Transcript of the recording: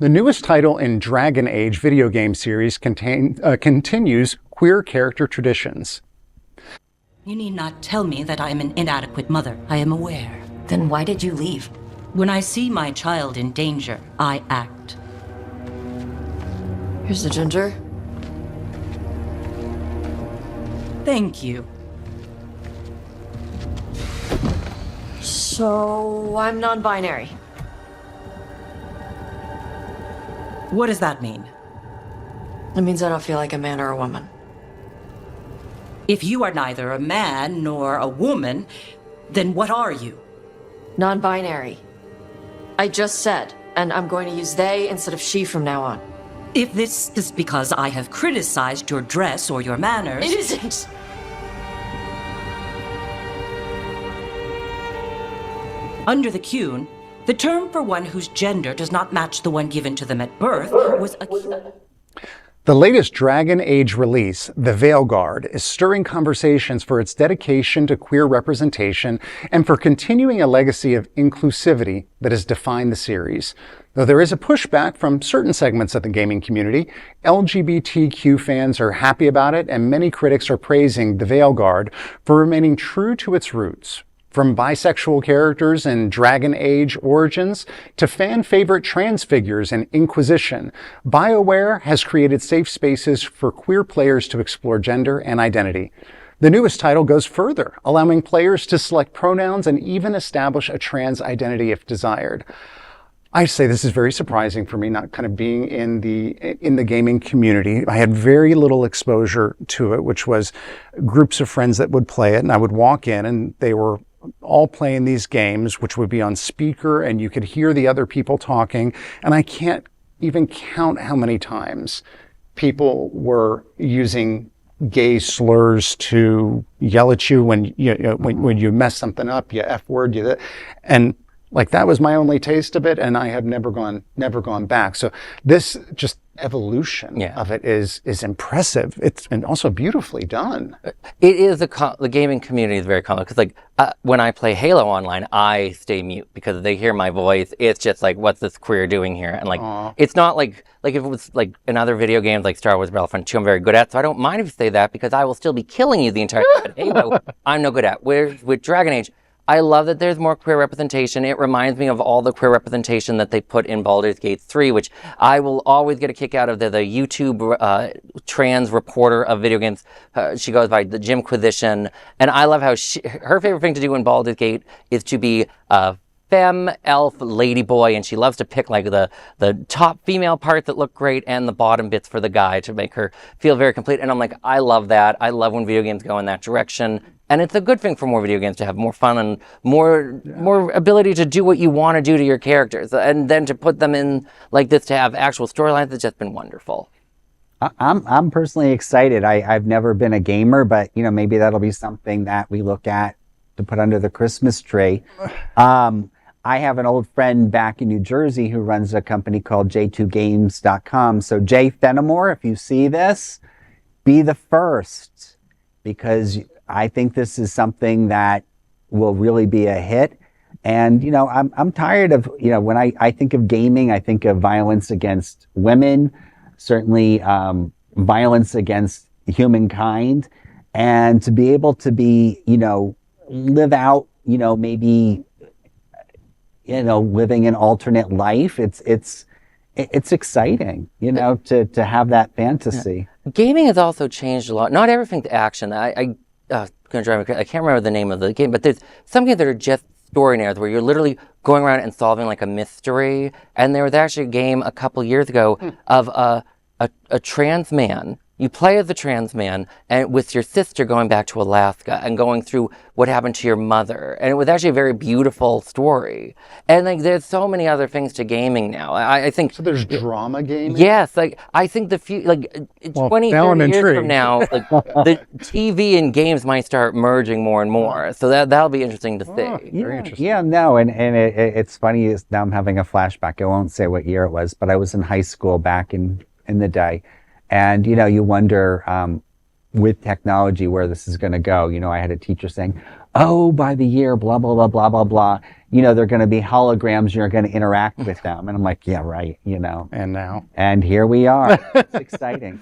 The newest title in Dragon Age video game series continues queer character traditions. You need not tell me that I am an inadequate mother. I am aware. Then why did you leave? When I see my child in danger, I act. Here's the ginger. Thank you. So, I'm non-binary. What does that mean? It means I don't feel like a man or a woman. If you are neither a man nor a woman, then what are you? Non-binary. I just said, and I'm going to use they instead of she from now on. If this is because I have criticized your dress or your manners... It isn't! Under the Qun, the term for one whose gender does not match the one given to them at birth was a... The latest Dragon Age release, the Veilguard, is stirring conversations for its dedication to queer representation and for continuing a legacy of inclusivity that has defined the series. Though there is a pushback from certain segments of the gaming community, LGBTQ fans are happy about it, and many critics are praising the Veilguard for remaining true to its roots. From bisexual characters in Dragon Age Origins to fan-favorite trans figures in Inquisition, BioWare has created safe spaces for queer players to explore gender and identity. The newest title goes further, allowing players to select pronouns and even establish a trans identity if desired. I say this is very surprising for me, not kind of being in the gaming community. I had very little exposure to it, which was groups of friends that would play it, and I would walk in and they were all playing these games, which would be on speaker, and you could hear the other people talking. And I can't even count how many times people were using gay slurs to yell at you when when you mess something up, you F word, and like that was my only taste of it, and I have never gone back. So this just evolution of it is impressive. It's and also beautifully done. It is the gaming community is very common because when I play Halo online, I stay mute because they hear my voice. It's just like, what's this queer doing here? And like, it's not like if it was like in other video games like Star Wars Battlefront 2, I'm very good at. So I don't mind if you say that because I will still be killing you the entire time. But Halo, I'm no good at. Whereas with Dragon Age, I love that there's more queer representation. It reminds me of all the queer representation that they put in Baldur's Gate 3, which I will always get a kick out of. The YouTube trans reporter of video games. She goes by the Inquisition. And I love how her favorite thing to do in Baldur's Gate is to be a femme elf ladyboy, and she loves to pick like the top female parts that look great and the bottom bits for the guy to make her feel very complete. And I'm like, I love that. I love when video games go in that direction. And it's a good thing for more video games to have more fun and more ability to do what you want to do to your characters. And then to put them in like this, to have actual storylines, it's just been wonderful. I'm personally excited. I've never been a gamer, but maybe that'll be something that we look at to put under the Christmas tree. I have an old friend back in New Jersey who runs a company called j2games.com. So Jay Fenimore, if you see this, be the first, because I think this is something that will really be a hit. And, I'm tired of, when I think of gaming, I think of violence against women, certainly violence against humankind. And to be able to be, live out, maybe, living an alternate life, it's exciting, to have that fantasy. Yeah. Gaming has also changed a lot. Not everything's action. I can't remember the name of the game, but there's some games that are just story narratives where you're literally going around and solving like a mystery. And there was actually a game a couple years ago of a trans man. You play as a trans man and with your sister going back to Alaska and going through what happened to your mother. And it was actually a very beautiful story. And like, there's so many other things to gaming now. I think. So there's drama gaming? Yes. Like, I think 20, 30 years from now, like the TV and games might start merging more and more. So that'll be interesting to see. Very interesting. Yeah, no. And it's funny. Now I'm having a flashback. I won't say what year it was, but I was in high school back in the day. And, you wonder with technology where this is going to go. I had a teacher saying, oh, by the year, blah, blah, blah, blah, blah, blah, you know, they're going to be holograms, you're going to interact with them. And I'm like, yeah, right, you know. And now. And here we are. It's exciting.